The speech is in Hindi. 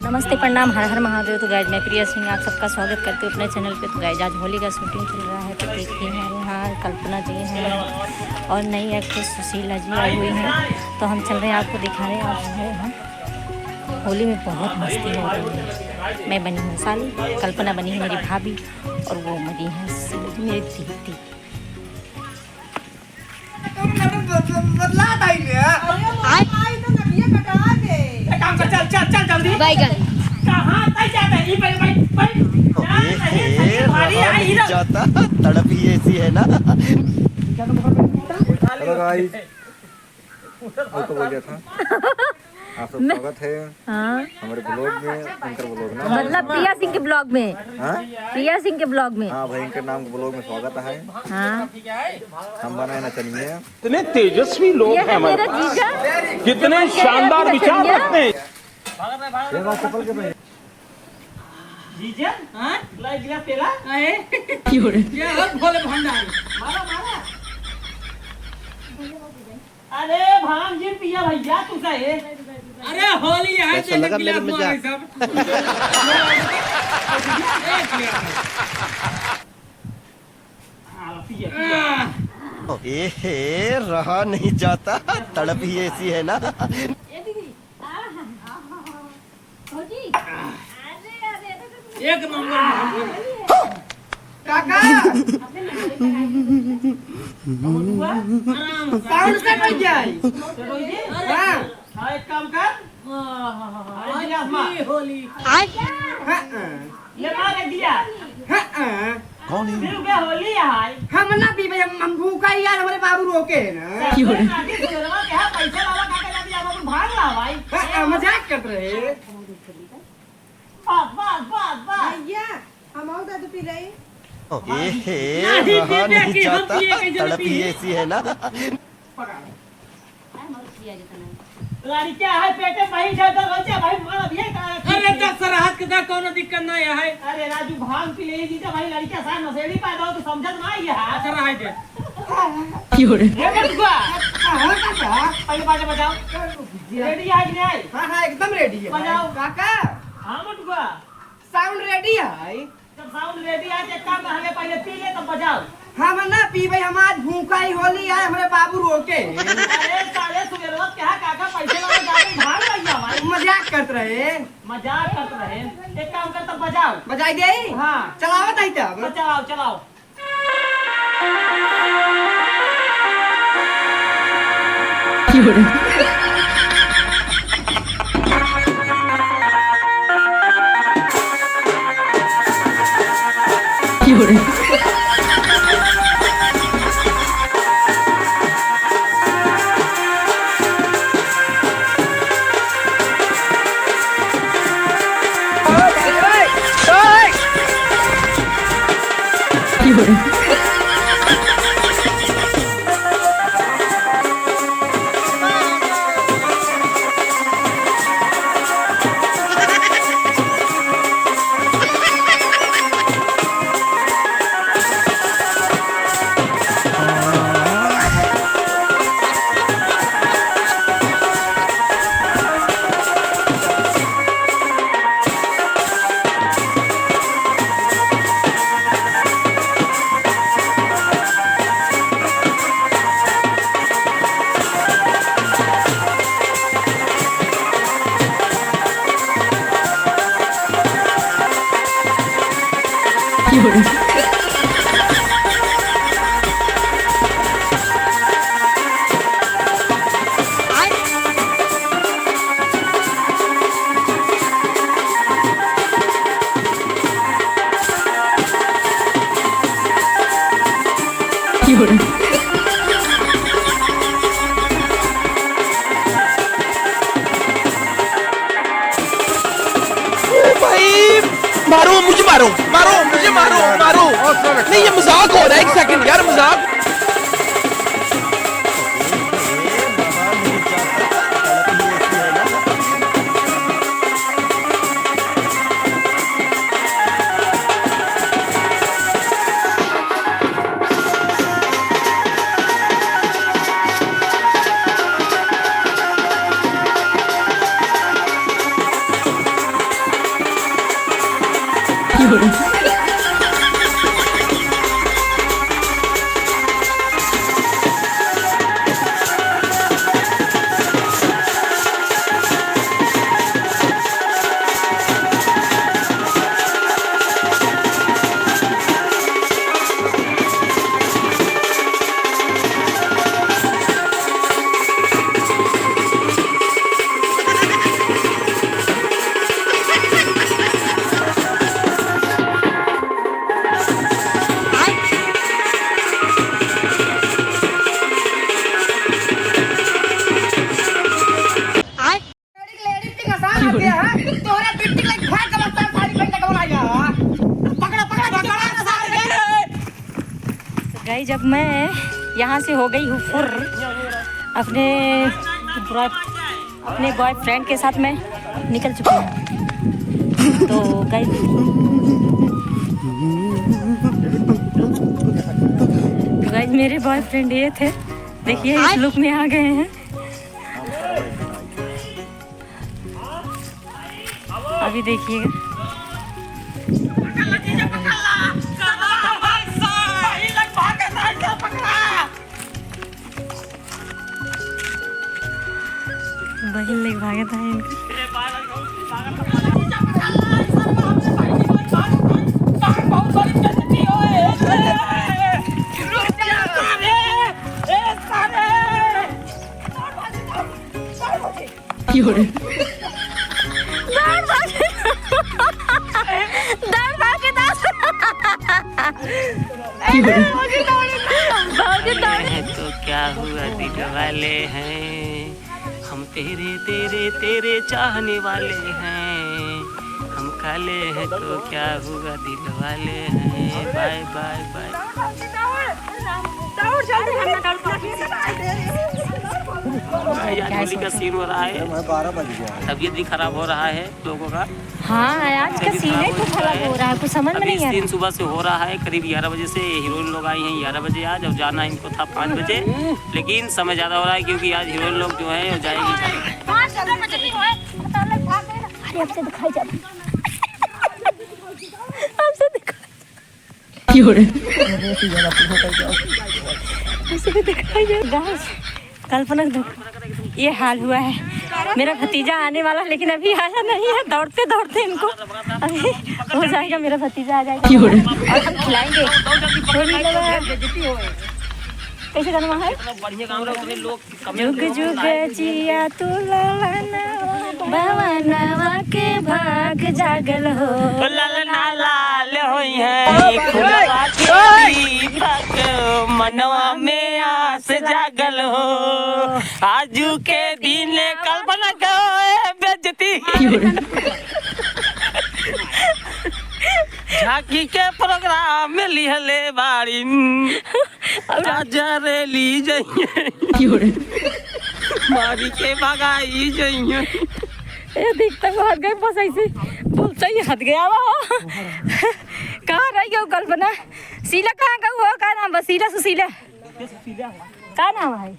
नमस्ते, प्रणाम, हर हर महादेव। तो गाइज मैं प्रिया सिंह आप सबका स्वागत करती हूँ अपने चैनल पे। तो गाइज आज होली का शूटिंग चल रहा है, तो देखिए हैं यहाँ कल्पना जी हैं और नई एक्ट्रेस सुशीला जी आई हुई हैं। तो हम चल रहे हैं आपको दिखा रहे हैं। आज है यहाँ होली में बहुत मस्ती हो रही है। मैं बनी हूँ साली, कल्पना बनी है मेरी भाभी और वो बनी है सुशीला जी मेरी दीदी। बैगन जाता तड़प ही ऐसी है ना। हेलो गाइस, तो बोल गया था आप सब स्वागत है हमारे ब्लॉग में, भयंकर ब्लॉग ना, मतलब प्रिया सिंह के ब्लॉग में। प्रिया सिंह के ब्लॉग में, हाँ भयंकर नाम के ब्लॉग में स्वागत है। हाँ हम बनाए ना चलिए, कितने तेजस्वी लोग हैं हमारे पास, कितने शानदार विचार रखते हैं। जीजा हां लाई गिला पेला आहे क्यों ये और भोले भंडारी मारा मारा। अरे भाम जी पिया भैया तू का है। अरे होली है कैसा लगा मेरे मजाक? ए रहा नहीं जाता तड़प ही ऐसी है ना। एक नंबर काका साउंड से बज जाए। हां एक काम कर, होली ले मार दिया। कौन है? फिर क्या होली है? हम ना पी भाई, हम भूखा ही यार, हमारे बाबू रोके है ना। क्यों रे पैसा वाला काका जाती आप भाग रहा भाई। मजाक कर रहे। बस बस बस भैया हम और दादू पी रहे। रहा नहीं जाता तड़प ही ऐसी है ना। गाड़ी क्या है पेटे भाई जाता बच्चा भाई मार अभी का। अरे दस राहत के दा कोनो दिक्कत नहीं है। अरे राजू भांग पी ले जी भाई, लड़का साथ नशेड़ी पैदा हो तो समझत ना ये है। अच्छा रहा है क्यों रे ये मत हुआ। हां काका पहले बाजा बजाओ। रेडी है कि नहीं? हां हां एकदम रेडी है बजाओ काका। हां मत हुआ साउंड रेडी है। जब साउंड रेडी है तो काम हमें पहले पी ले तब बजाओ। हम ना पी भाई, हम आज भूखा ही होली है, हमारे बाबू रोके। अरे साले सुबह क्या काका पैसे वाला गाड़ी भाग भैया भाई। मजाक करते रहे। मजाक करते रहे। एक काम कर तब बजाओ। बजाई दे। हां चलावत है तब। चलाओ चलाओ। क्यों रे क्यों रे क्यों रे क्यों रे क्यों रे भाई मारो मुझे, मारो मारो मुझे, मारो मारो। नहीं ये मजाक हो रहा है, एक सेकंड यार, मजाक। लेडी पिंग आसान आ गया है तोरा पिट्टी लाइक भाग के बस्ता साड़ी पहन के कौन आया पकड़ा पकड़ा पकड़ा सारे गई जब मैं यहाँ से हो गई हूँ फुर अपने बॉयफ्रेंड के साथ मैं निकल चुकी हूँ। तो गई मेरे बॉयफ्रेंड ये थे, देखिए इस लुक में आ गए हैं। अभी देखिएगा बहिन लेके भागा था इनका। तो क्या हुआ दिल वाले हैं हम तेरे तेरे तेरे चाहने वाले हैं, हम काले हैं तो क्या हुआ दिल वाले हैं। Bye bye bye. होली का सीन हो रहा है, 12 बज गया है। तबीयत भी खराब हो रहा है लोगों का। हाँ आज का सीन है कुछ अलग हो रहा है, कुछ समझ में नहीं आ दिन रहा। सुबह से हो रहा है, करीब 11 बजे से हीरोइन लोग आई हैं 11 बजे। आज अब जाना इनको था 5 बजे, लेकिन समय ज़्यादा हो रहा है क्योंकि आज हीरोइन लोग जो है वो जाएगी। आपसे दिखाई जाती आपसे दिखाई जाए। कल्पना ये हाल हुआ है, मेरा भतीजा आने वाला लेकिन अभी आया नहीं है। दौड़ते दौड़ते इनको अभी हो जाएगा, मेरा भतीजा आ जाएगा और हम खिलाएंगे। कैसे करना है? जुग जुग जिया तू ललना भवनवा के भाग जागल हो, ललना लाल होई है खुलवा के दीपक मनवा में आस जागल हो। आजू के दिन कल्पना को बेइज्जती झांकी के प्रोग्राम में लिहले बाड़ी राजा रे ली जाइए मारी के भगाई जाइए। ये देखते हुए हट गए, बस ऐसे बोलते ही हट गया वो। कहाँ रही हो कल्पना? शीला कहाँ का हुआ? क्या नाम? बसीला सुशीला? क्या नाम है?